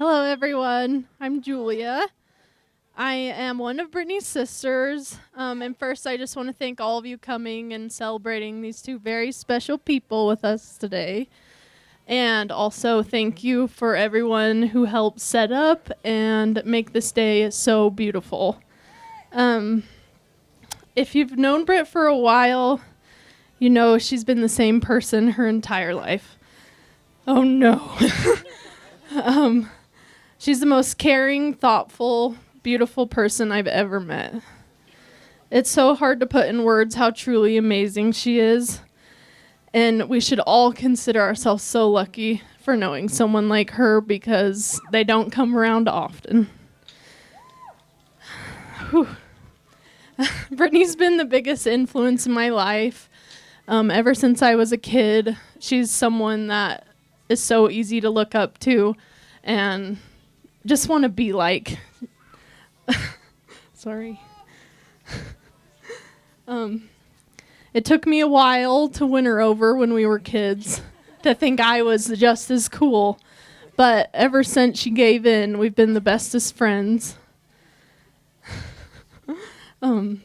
Hello, everyone. I'm Julia. I am one of Brittany's sisters. And first, I just want to thank all of you coming and celebrating these two very special people with us today. And also, thank you for everyone who helped set up and make this day so beautiful. If you've known Britt for a while, you know she's been the same person her entire life. Oh, no. She's the most caring, thoughtful, beautiful person I've ever met. It's so hard to put in words how truly amazing she is. And we should all consider ourselves so lucky for knowing someone like her because they don't come around often. Brittany's been the biggest influence in my life. Ever since I was a kid, she's someone that is so easy to look up to and just want to be like. Sorry. It took me a while to win her over when we were kids, to think I was just as cool. But ever since she gave in, we've been the bestest friends.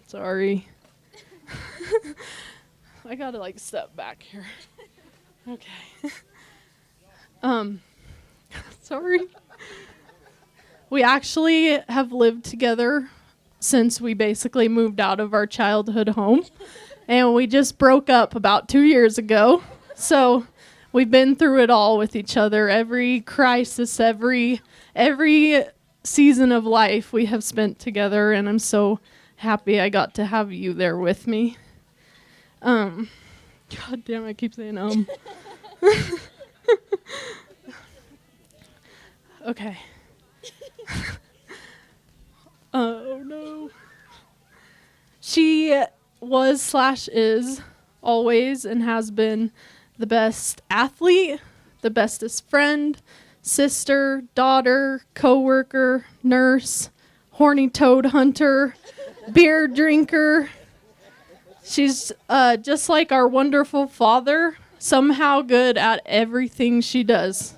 Sorry. I gotta step back here. Okay. Sorry. We actually have lived together since we basically moved out of our childhood home. And we just broke up about 2 years ago. So we've been through it all with each other. Every crisis, every season of life we have spent together. And I'm so happy I got to have you there with me. God damn, I keep saying Okay. Oh, no. She was/is always and has been the best athlete, the bestest friend, sister, daughter, coworker, nurse, horny toad hunter, beer drinker. She's just like our wonderful father, somehow good at everything she does.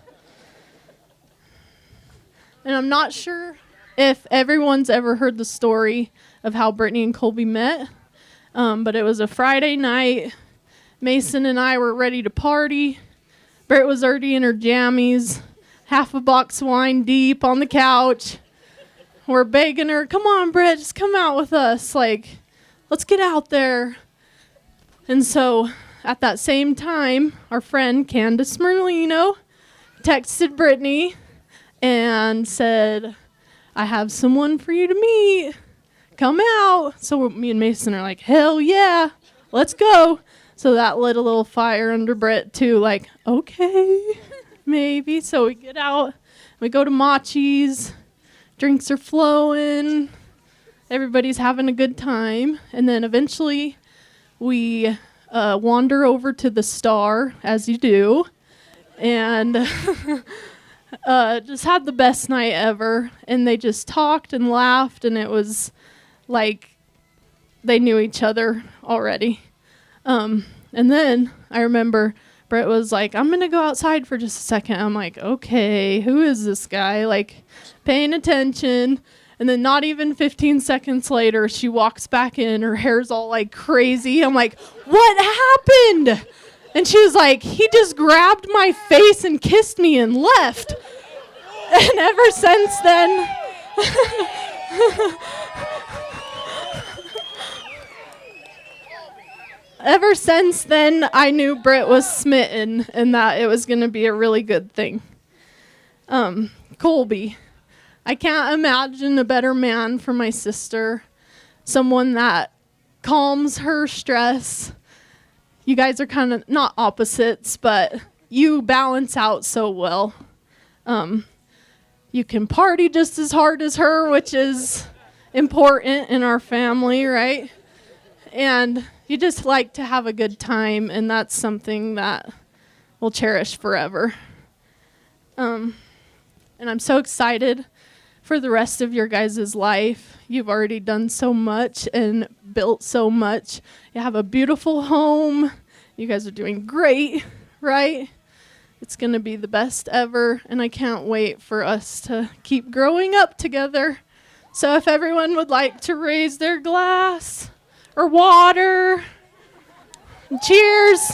And I'm not sure if everyone's ever heard the story of how Brittany and Colby met, but it was a Friday night. Mason and I were ready to party. Britt was already in her jammies, half a box of wine deep on the couch. We're begging her, come on, Britt, just come out with us. Let's get out there. And so at that same time, our friend Candace Merlino texted Brittany and said, I have someone for you to meet. Come out. So me and Mason are like, hell yeah, let's go. So that lit a little fire under Britt too, okay, maybe. So we get out, we go to Machi's, drinks are flowing, everybody's having a good time. And then eventually we wander over to the Star, as you do, and just had the best night ever. And they just talked and laughed, and it was like they knew each other already. And then I remember Britt was like, I'm going to go outside for just a second. I'm like, okay, who is this guy? Paying attention. And then not even 15 seconds later, she walks back in. Her hair's all crazy. I'm like, what happened? And she was like, he just grabbed my face and kissed me and left. And ever since then, I knew Britt was smitten and that it was going to be a really good thing. Colby. I can't imagine a better man for my sister. Someone that calms her stress. You guys are kind of not opposites, but you balance out so well. You can party just as hard as her, which is important in our family, right? And you just like to have a good time, and that's something that we'll cherish forever. And I'm so excited for the rest of your guys' life. You've already done so much and built so much. You have a beautiful home. You guys are doing great, right? It's going to be the best ever, and I can't wait for us to keep growing up together. So if everyone would like to raise their glass or water, cheers.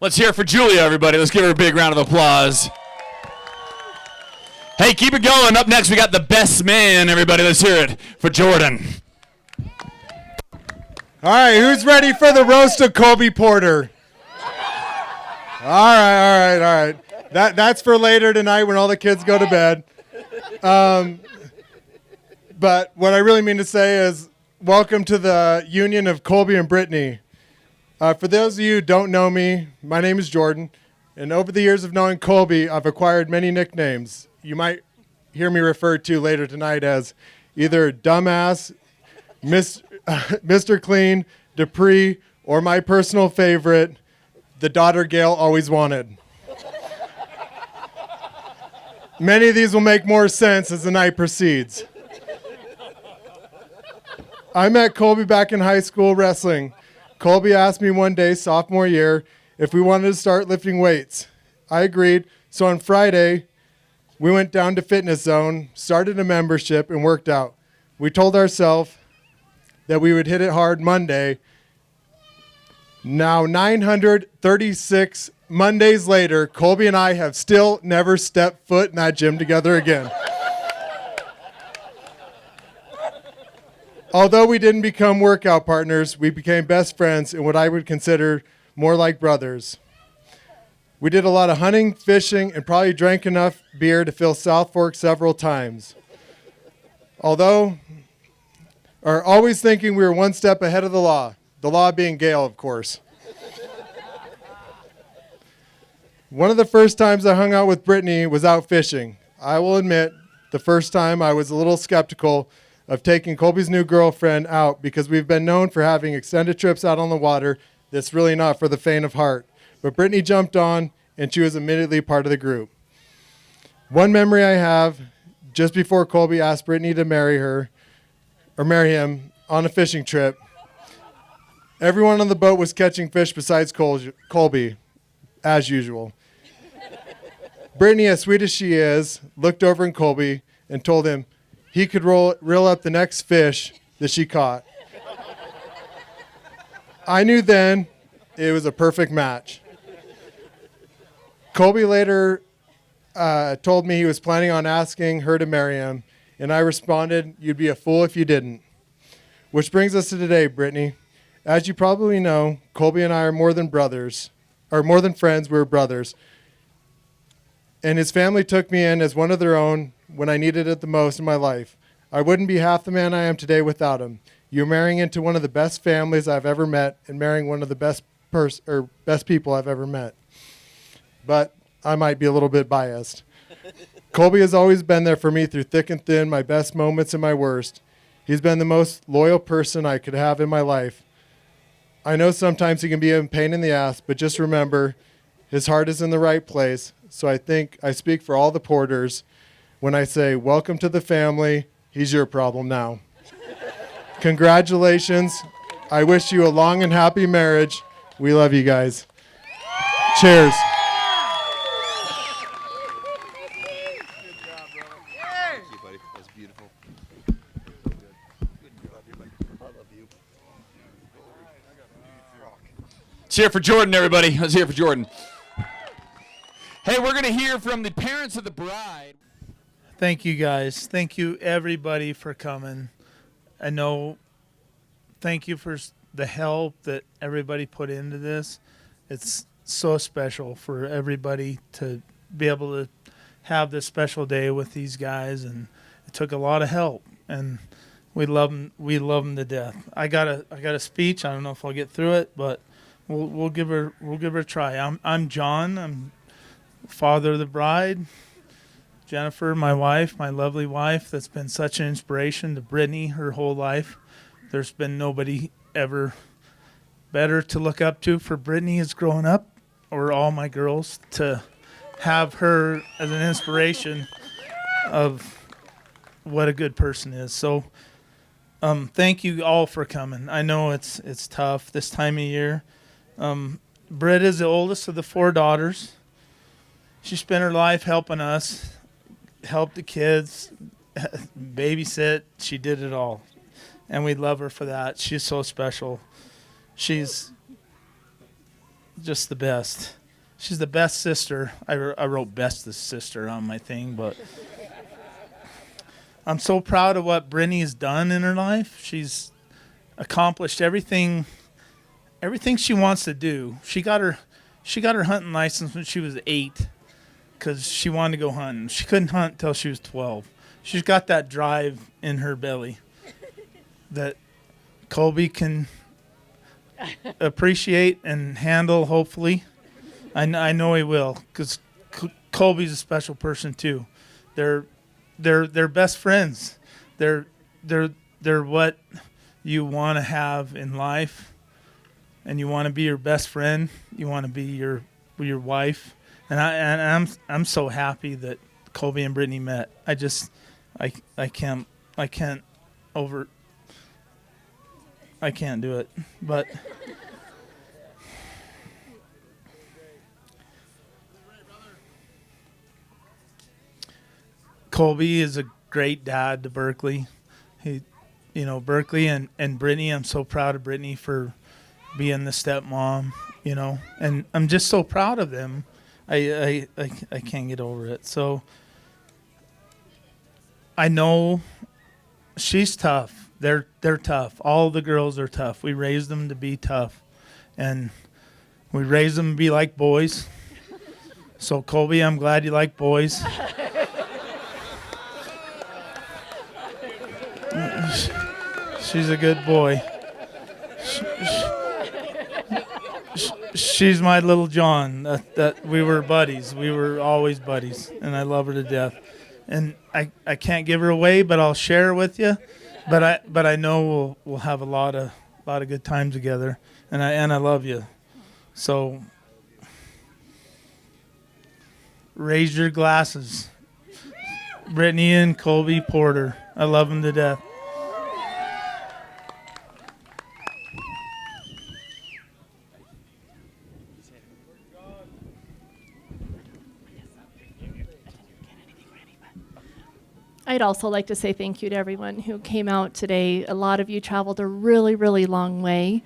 Let's hear it for Julia, everybody. Let's give her a big round of applause. Hey, keep it going. Up next, we got the best man, everybody. Let's hear it for Jordan. All right, who's ready for the roast of Colby Porter? All right. That's for later tonight when all the kids go to bed. But what I really mean to say is welcome to the union of Colby and Brittany. For those of you who don't know me, my name is Jordan, and over the years of knowing Colby, I've acquired many nicknames. You might hear me referred to later tonight as either Dumbass, Mr. Clean, Dupree, or my personal favorite, the daughter Gail always wanted. Many of these will make more sense as the night proceeds. I met Colby back in high school wrestling. Colby asked me one day, sophomore year, if we wanted to start lifting weights. I agreed, so on Friday, we went down to Fitness Zone, started a membership, and worked out. We told ourselves that we would hit it hard Monday. Now, 936 Mondays later, Colby and I have still never stepped foot in that gym together again. Although we didn't become workout partners, we became best friends and what I would consider more like brothers. We did a lot of hunting, fishing, and probably drank enough beer to fill South Fork several times. Always thinking we were one step ahead of the law being Gail, of course. One of the first times I hung out with Brittany was out fishing. I will admit, the first time I was a little skeptical of taking Colby's new girlfriend out because we've been known for having extended trips out on the water that's really not for the faint of heart. But Brittany jumped on, and she was immediately part of the group. One memory I have, just before Colby asked Brittany to marry him on a fishing trip, everyone on the boat was catching fish besides Colby, as usual. Brittany, as sweet as she is, looked over at Colby and told him he could reel up the next fish that she caught. I knew then it was a perfect match. Colby later told me he was planning on asking her to marry him, and I responded, "You'd be a fool if you didn't." Which brings us to today, Brittany. As you probably know, Colby and I are more than friends, we're brothers. And his family took me in as one of their own when I needed it the most in my life. I wouldn't be half the man I am today without him. You're marrying into one of the best families I've ever met and marrying one of the best people I've ever met. But I might be a little bit biased. Colby has always been there for me through thick and thin, my best moments and my worst. He's been the most loyal person I could have in my life. I know sometimes he can be a pain in the ass, but just remember, his heart is in the right place. So I think I speak for all the Porters when I say, welcome to the family. He's your problem now. Congratulations. I wish you a long and happy marriage. We love you guys. Cheers. Let's hear it for Jordan, everybody. Let's hear it for Jordan. Hey, we're going to hear from the parents of the bride. Thank you, guys. Thank you, everybody, for coming. I know, thank you for the help that everybody put into this. It's so special for everybody to be able to have this special day with these guys, and it took a lot of help, and we love them. We love them to death. I got a speech. I don't know if I'll get through it, but we'll give her a try. I'm John. I'm father of the bride. Jennifer, my wife, my lovely wife, that's been such an inspiration to Brittany her whole life. There's been nobody ever better to look up to for Brittany as growing up, or all my girls, to have her as an inspiration of what a good person is. So thank you all for coming. I know it's tough this time of year. Britt is the oldest of the 4 daughters. She spent her life helping us, help the kids, babysit. She did it all. And we love her for that. She's so special. She's just the best. She's the best sister. I wrote bestest sister on my thing, but I'm so proud of what Brittany's done in her life. She's accomplished everything she wants to do. She got her hunting license when she was 8 because she wanted to go hunting. She couldn't hunt till she was 12. She's got that drive in her belly that Colby can appreciate and handle, hopefully. I know he will, because Colby's a special person too. They're best friends. They're what you want to have in life, and you want to be your best friend. You want to be your wife, and I'm so happy that Colby and Brittany met. I can't do it, but. Colby is a great dad to Berkeley. Berkeley and Brittany, I'm so proud of Brittany for being the stepmom, and I'm just so proud of them. I can't get over it. So I know she's tough. They're tough. All the girls are tough. We raised them to be tough, and we raised them to be like boys. So Colby, I'm glad you like boys. She's a good boy. She's my little John. That we were buddies. We were always buddies, and I love her to death. And I can't give her away, but I'll share her with you. But I know we'll have a lot of good times together, and I love you. So raise your glasses, Brittany and Colby Porter. I love them to death. I'd also like to say thank you to everyone who came out today. A lot of you traveled a really, really long way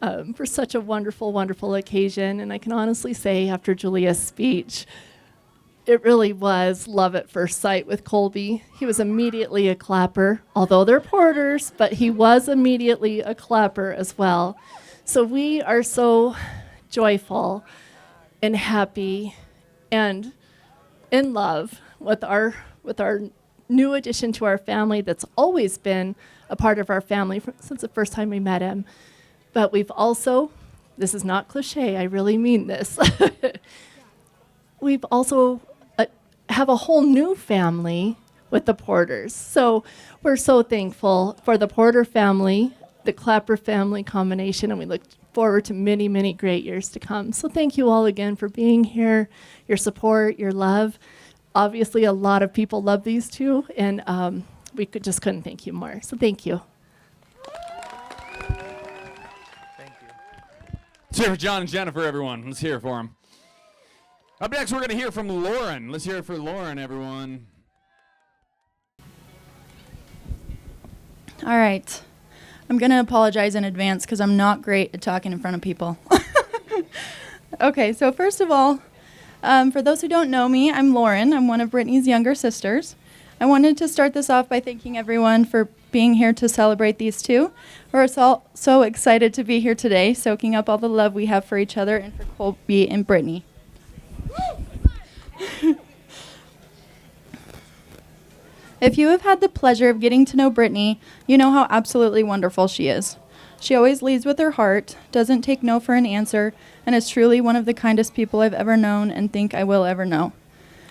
for such a wonderful, wonderful occasion. And I can honestly say after Julia's speech, it really was love at first sight with Colby. He was immediately a clapper, although they're porters, but he was immediately a clapper as well. So we are so joyful and happy and in love with our new addition to our family that's always been a part of our family since the first time we met him. But we've also, this is not cliche, I really mean this, we've also have a whole new family with the Porters. So we're so thankful for the Porter family, the Clapper family combination, and we look forward to many, many great years to come. So thank you all again for being here, your support, your love. Obviously, a lot of people love these two, and we just couldn't thank you more. So thank you. Thank you. Let's hear for John and Jennifer, everyone. Let's hear it for them. Up next, we're going to hear from Lauren. Let's hear it for Lauren, everyone. All right. I'm going to apologize in advance because I'm not great at talking in front of people. Okay, so first of all, for those who don't know me, I'm Lauren. I'm one of Brittany's younger sisters. I wanted to start this off by thanking everyone for being here to celebrate these two. We're so excited to be here today, soaking up all the love we have for each other and for Colby and Brittany. If you have had the pleasure of getting to know Brittany, you know how absolutely wonderful she is. She always leads with her heart, doesn't take no for an answer, and is truly one of the kindest people I've ever known and think I will ever know.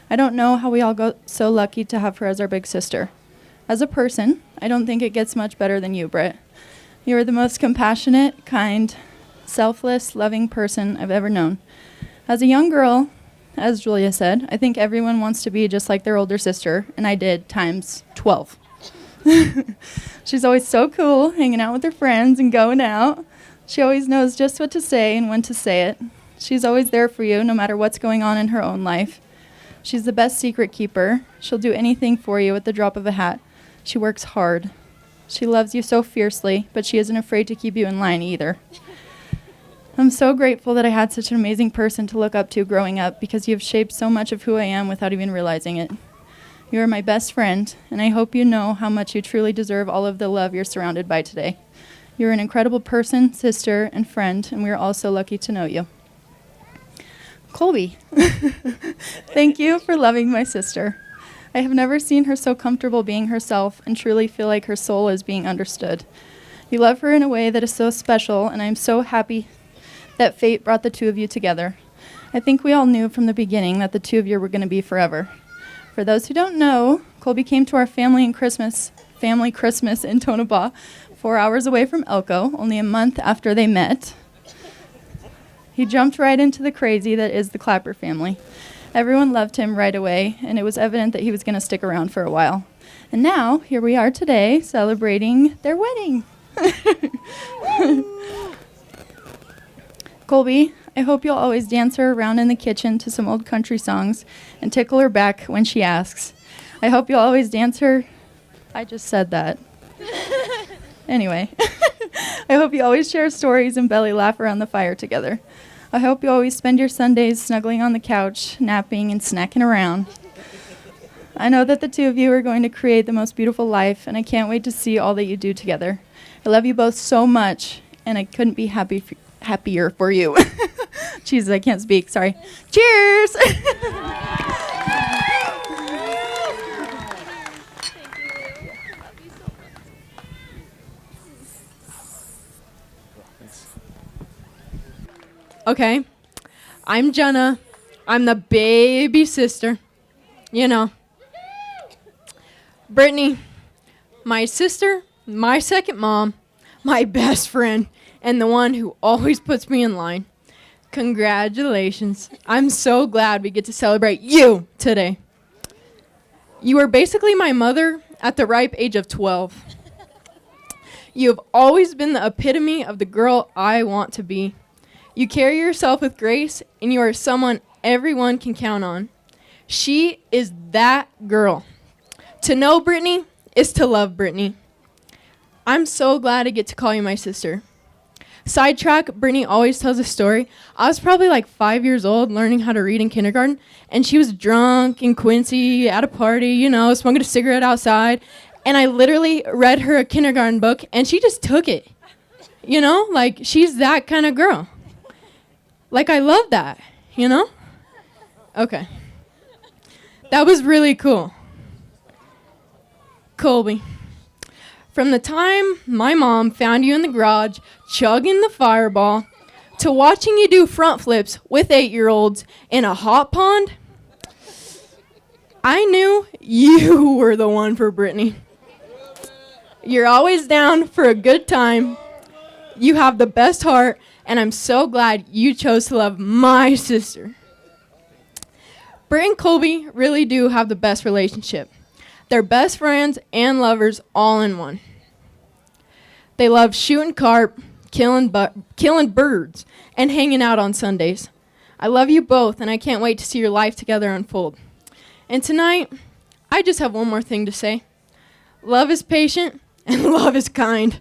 I don't know how we all got so lucky to have her as our big sister. As a person, I don't think it gets much better than you, Britt. You are the most compassionate, kind, selfless, loving person I've ever known. As a young girl, as Julia said, I think everyone wants to be just like their older sister, and I did times 12. She's always so cool, hanging out with her friends and going out. She always knows just what to say and when to say it. She's always there for you, no matter what's going on in her own life. She's the best secret keeper. She'll do anything for you at the drop of a hat. She works hard. She loves you so fiercely, but she isn't afraid to keep you in line either. I'm so grateful that I had such an amazing person to look up to growing up, because you have shaped so much of who I am without even realizing it. You are my best friend, and I hope you know how much you truly deserve all of the love you're surrounded by today. You're an incredible person, sister, and friend, and we are all so lucky to know you. Colby, thank you for loving my sister. I have never seen her so comfortable being herself and truly feel like her soul is being understood. You love her in a way that is so special, and I'm so happy that fate brought the two of you together. I think we all knew from the beginning that the two of you were going to be forever. For those who don't know, Colby came to our family Christmas in Tonopah, 4 hours away from Elko, only a month after they met. He jumped right into the crazy that is the Clapper family. Everyone loved him right away, and it was evident that he was going to stick around for a while. And now, here we are today, celebrating their wedding. Colby, I hope you'll always dance her around in the kitchen to some old country songs and tickle her back when she asks. I hope you'll always dance her. I just said that. Anyway, I hope you always share stories and belly laugh around the fire together. I hope you always spend your Sundays snuggling on the couch, napping, and snacking around. I know that the two of you are going to create the most beautiful life, and I can't wait to see all that you do together. I love you both so much, and I couldn't be happier for you. Jesus, I can't speak. Sorry. Cheers! Okay, I'm Jenna. I'm the baby sister. You know. Brittany, my sister, my second mom, my best friend, and the one who always puts me in line. Congratulations. I'm so glad we get to celebrate you today. You are basically my mother at the ripe age of 12. You have always been the epitome of the girl I want to be. You carry yourself with grace, and you are someone everyone can count on. She is that girl. To know Brittany is to love Brittany. I'm so glad I get to call you my sister. Sidetrack, Brittany always tells a story. I was probably like 5 years old learning how to read in kindergarten, and she was drunk in Quincy at a party, smoking a cigarette outside, and I literally read her a kindergarten book, and she just took it. She's that kind of girl. I love that, Okay. That was really cool. Colby, from the time my mom found you in the garage chugging the Fireball to watching you do front flips with 8-year-olds in a hot pond, I knew you were the one for Brittany. You're always down for a good time. You have the best heart, and I'm so glad you chose to love my sister. Britt and Colby really do have the best relationship. They're best friends and lovers all in one. They love shooting carp, killing birds, and hanging out on Sundays. I love you both, and I can't wait to see your life together unfold. And tonight, I just have one more thing to say. Love is patient, and love is kind.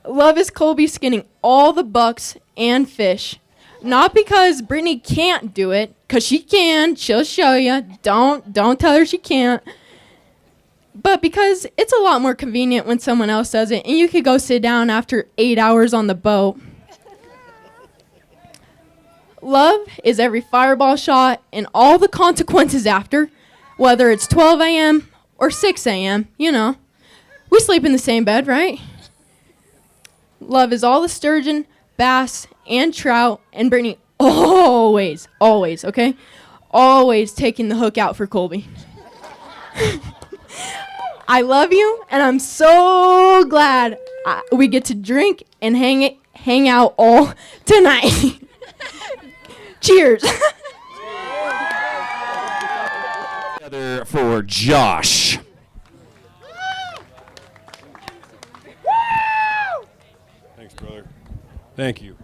Love is Colby skinning all the bucks and fish. Not because Brittany can't do it, because she can. She'll show you. Don't tell her she can't. But because it's a lot more convenient when someone else does it, and you could go sit down after 8 hours on the boat. Love is every Fireball shot and all the consequences after, whether it's 12 a.m. or 6 a.m., We sleep in the same bed, right? Love is all the sturgeon, bass, and trout, and Brittany always, okay? Always taking the hook out for Colby. I love you, and I'm so glad we get to drink and hang out all tonight. Cheers. Together for Josh. brother. Thank you.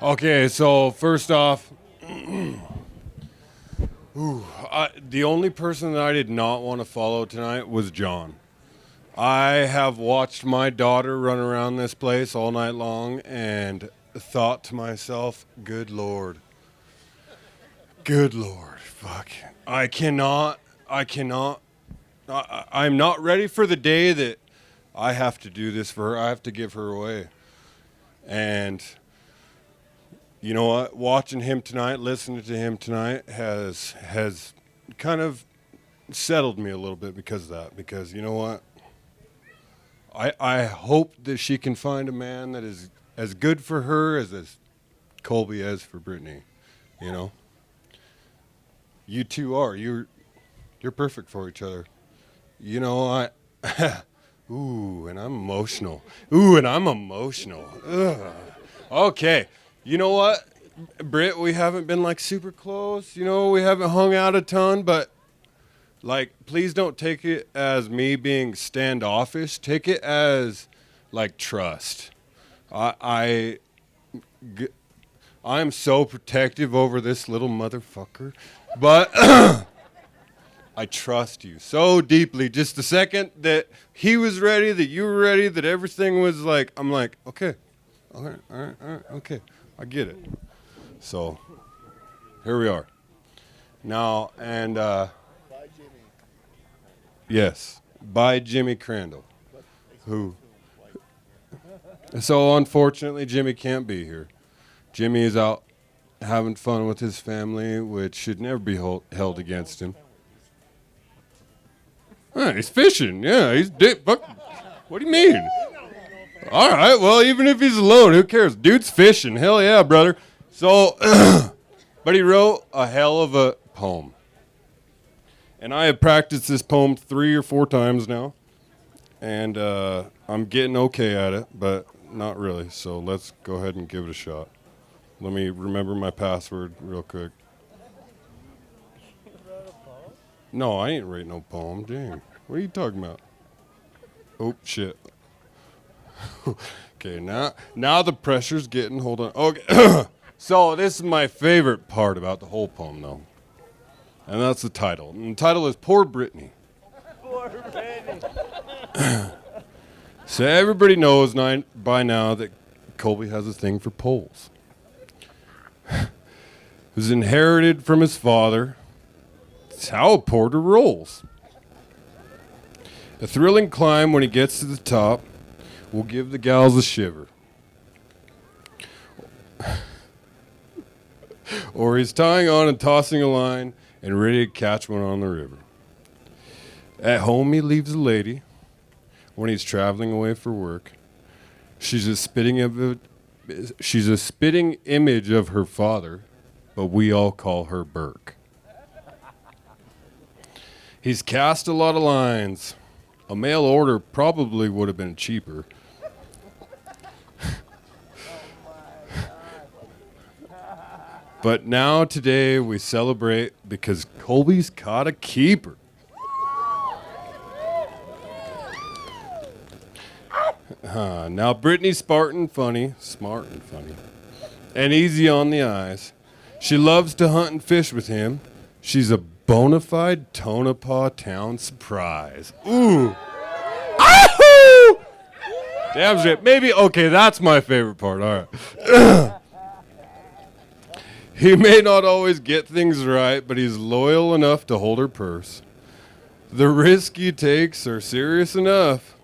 Okay, so first off, the only person that I did not want to follow tonight was John. I have watched my daughter run around this place all night long and thought to myself, good Lord, fuck. I'm not ready for the day that I have to do this for her. I have to give her away. And you know what? Watching him tonight, listening to him tonight has kind of settled me a little bit because of that. Because you know what? I hope that she can find a man that is as good for her as Colby is for Brittany. You know? You two are. You're perfect for each other. You know, Ooh, and I'm emotional. Ugh. Okay. You know what, Britt, we haven't been like super close. You know, we haven't hung out a ton, but like, please don't take it as me being standoffish. Take it as like trust. I'm so protective over this little motherfucker, but I trust you so deeply. Just the second that he was ready, that you were ready, that everything was like, I'm like, okay, all right, okay. I get it. So, here we are. Now, and, yes, by Jimmy Crandall, who, so unfortunately, Jimmy can't be here. Jimmy is out having fun with his family, which should never be held against him. He's fishing, yeah, what do you mean? All right, well, even if he's alone, who cares? Dude's fishing. Hell yeah, brother. So, but he wrote a hell of a poem. And I have practiced this poem 3 or 4 times now. And I'm getting okay at it, but not really. So let's go ahead and give it a shot. Let me remember my password real quick. No, I ain't writing no poem. Dang. What are you talking about? Oh, shit. Okay, now the pressure's getting, hold on. Okay, so this is my favorite part about the whole poem, though. And that's the title. And the title is Poor Brittany. Poor Brittany. So everybody knows by now that Colby has a thing for poles. It was inherited from his father. It's how a porter rolls. A thrilling climb when he gets to the top will give the gals a shiver. Or he's tying on and tossing a line and ready to catch one on the river. At home he leaves a lady when he's traveling away for work. She's a spitting image of her father, but we all call her Burke. He's cast a lot of lines. A mail order probably would have been cheaper. But now today we celebrate because Colby's caught a keeper. Now Brittany's smart and funny, and easy on the eyes. She loves to hunt and fish with him. She's a bona fide Tonopah town surprise. Ooh. Ahoo! Damn shit. Maybe, okay, that's my favorite part. All right. He may not always get things right, but he's loyal enough to hold her purse. The risk he takes are serious enough,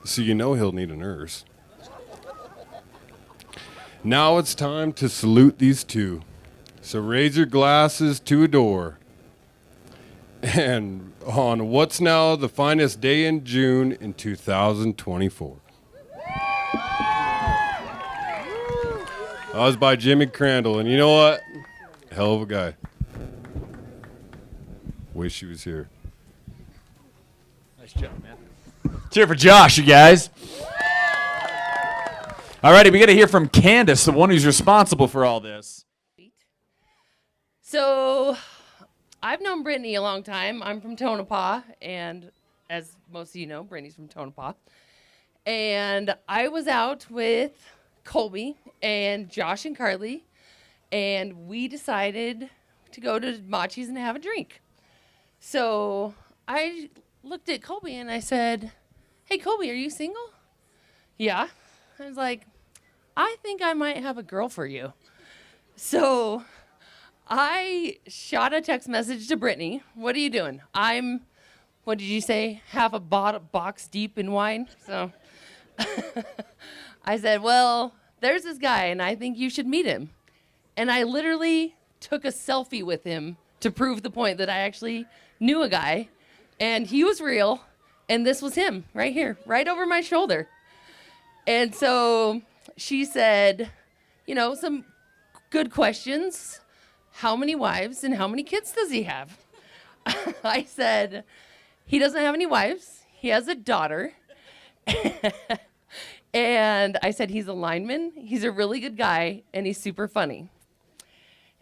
so you know he'll need a nurse. Now it's time to salute these two. So raise your glasses to adore. And on what's now the finest day in June in 2024. That was by Jimmy Crandall, and you know what? Hell of a guy. Wish he was here. Nice job, man. Cheer for Josh, you guys. Alrighty, we got to hear from Candace, the one who's responsible for all this. So, I've known Brittany a long time. I'm from Tonopah, and as most of you know, Brittany's from Tonopah. and I was out with Colby and Josh and Carly, and we decided to go to Machi's and have a drink. So I looked at Colby and I said, "Hey, Colby, are you single?" "Yeah." I was like, "I think I might have a girl for you." So I shot a text message to Brittany. "What are you doing?" What did you say? Half a box deep in wine. So I said, "Well, there's this guy, and I think you should meet him." And I literally took a selfie with him to prove the point that I actually knew a guy, and he was real, and this was him right here, right over my shoulder. And so she said, some good questions. How many wives and how many kids does he have? I said, he doesn't have any wives. He has a daughter. And I said, he's a lineman. He's a really good guy, and he's super funny.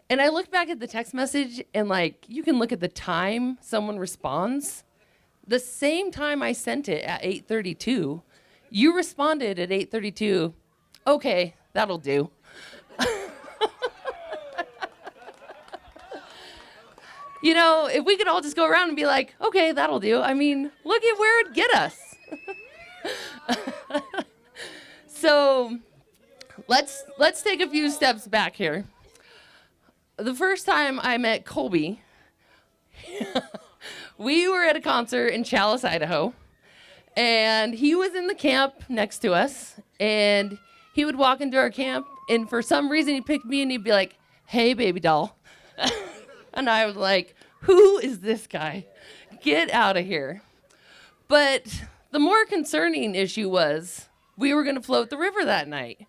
And I looked back at the text message, and you can look at the time someone responds. The same time I sent it at 8:32, you responded at 8:32, "Okay, that'll do." If we could all just go around and be like, "Okay, that'll do." I mean, look at where it'd get us. So let's take a few steps back here. The first time I met Colby, we were at a concert in Chalice, Idaho, and he was in the camp next to us, and he would walk into our camp, and for some reason he picked me and he'd be like, "Hey, baby doll." And I was like, who is this guy? Get out of here. But the more concerning issue was we were going to float the river that night,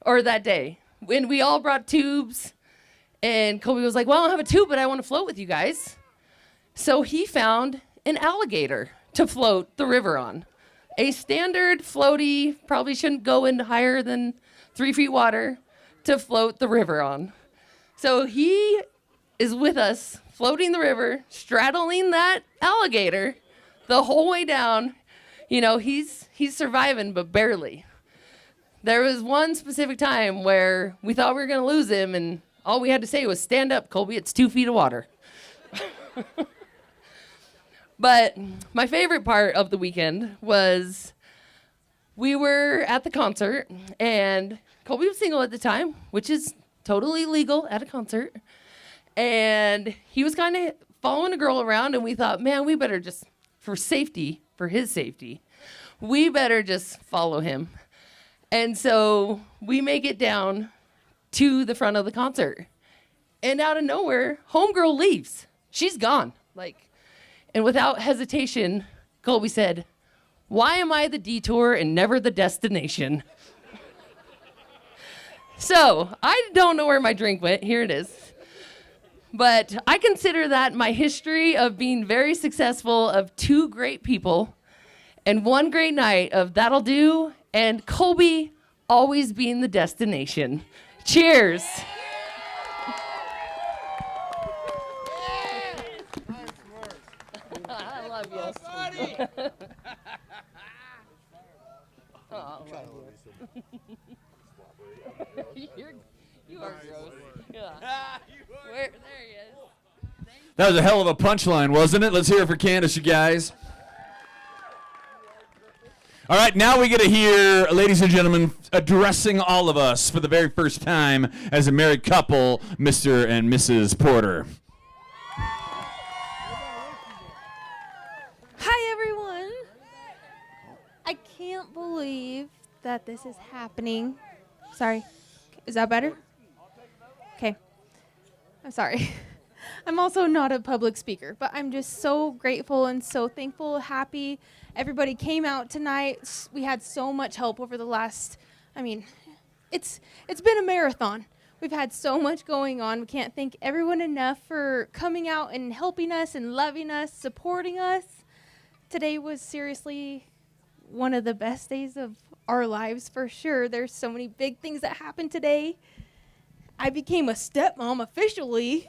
or that day, when we all brought tubes. And Colby was like, "Well, I don't have a tube, but I want to float with you guys." So he found an alligator to float the river on. A standard floaty, probably shouldn't go into higher than 3 feet water, to float the river on. So he is with us, floating the river, straddling that alligator the whole way down. He's surviving, but barely. There was one specific time where we thought we were going to lose him, and all we had to say was, "Stand up, Colby, it's 2 feet of water." But my favorite part of the weekend was we were at the concert, and Colby was single at the time, which is totally legal at a concert. And he was kind of following a girl around, and we thought, man, we better just, for his safety, we better just follow him. And so we make it down to the front of the concert. And out of nowhere, homegirl leaves. She's gone. And without hesitation, Colby said, "Why am I the detour and never the destination?" So I don't know where my drink went. Here it is. But I consider that my history of being very successful, of 2 great people and 1 great night of That'll Do, and Colby always being the destination. Cheers. I love you. Oh, I love you. You are gross. Yeah. There he is. That was a hell of a punchline, wasn't it? Let's hear it for Candace, you guys. All right, now we get to hear, ladies and gentlemen, addressing all of us for the very first time as a married couple, Mr. and Mrs. Porter. Hi, everyone. I can't believe that this is happening. Sorry. Is that better? Okay. I'm sorry. I'm also not a public speaker, but I'm just so grateful and so thankful, happy. Everybody came out tonight. We had so much help over the last, it's been a marathon. We've had so much going on. We can't thank everyone enough for coming out and helping us and loving us, supporting us. Today was seriously one of the best days of our lives for sure. There's so many big things that happened today. I became a stepmom officially.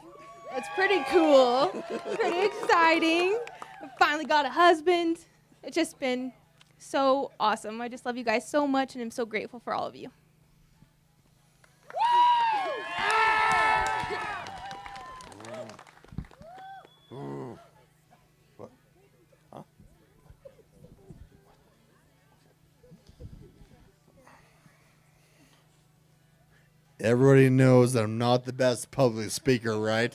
It's pretty cool, pretty exciting. I finally got a husband. It's just been so awesome. I just love you guys so much, and I'm so grateful for all of you. Everybody knows that I'm not the best public speaker, right?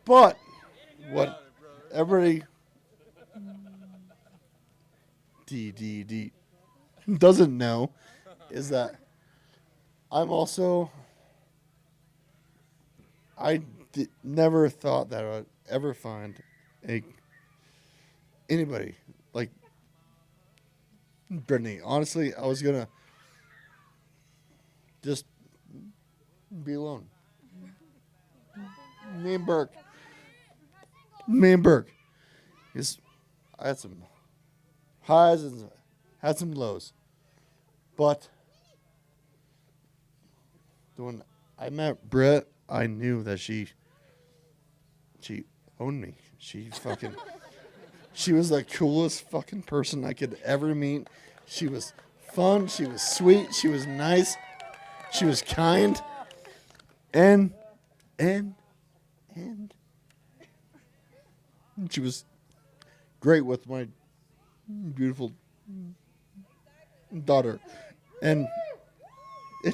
But what everybody doesn't know is that I never thought that I would ever find anybody like Brittany. Honestly, I was gonna just be alone. Me and Burke. Because I had some highs and had some lows. But when I met Britt, I knew that she owned me. She was the coolest fucking person I could ever meet. She was fun. She was sweet. She was nice. She was kind. And she was great with my beautiful daughter. And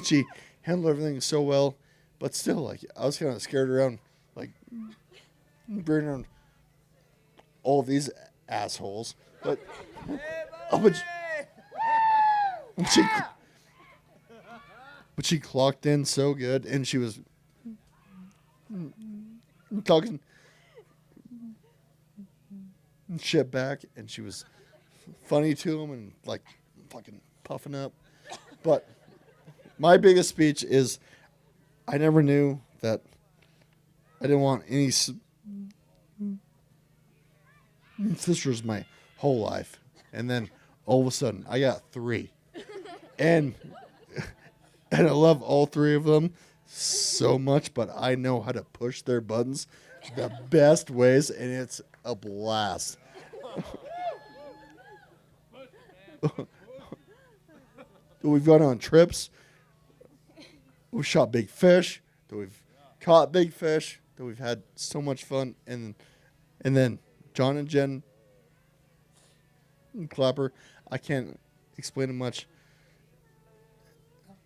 she handled everything so well. But still, like, I was kind of scared around, like, bringing around all these assholes. But she clocked in so good, and she was talking shit back, and she was funny to him and like fucking puffing up. But my biggest speech is I never knew that I didn't want any sisters my whole life, and then all of a sudden I got 3, and I love all 3 of them so much, but I know how to push their buttons the best ways, and it's a blast. We've gone on trips. We've shot big fish. We've caught big fish. We've had so much fun. And then John and Jen Clapper, I can't explain it much.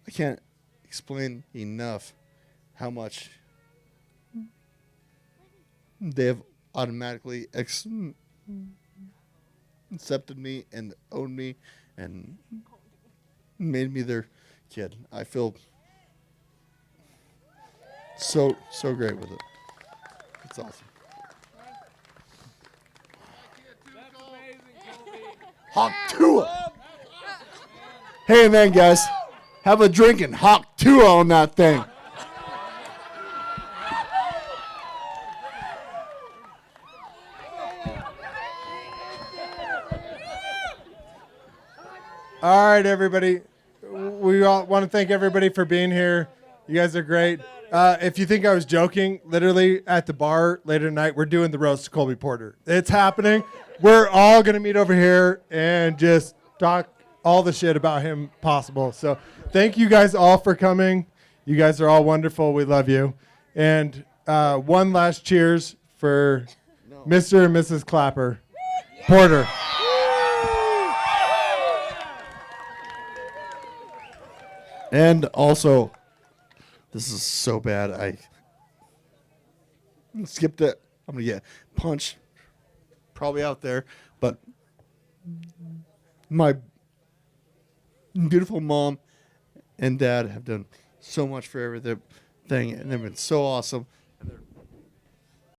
I can't explain enough how much they have automatically accepted me and owned me and made me their kid. I feel so great with it. It's awesome. Hawk Tua. Hey man, guys, have a drink and Hawk Tua on that thing. All right, everybody. We all want to thank everybody for being here. You guys are great. If you think I was joking, literally at the bar later tonight, we're doing the roast of Colby Porter. It's happening. We're all going to meet over here and just talk all the shit about him possible. So thank you guys all for coming. You guys are all wonderful. We love you. And one last cheers for Mr. and Mrs. Clapper Porter. And also, this is so bad. I skipped it. I'm going to get punched probably out there. But my beautiful mom and dad have done so much for everything, and they've been so awesome.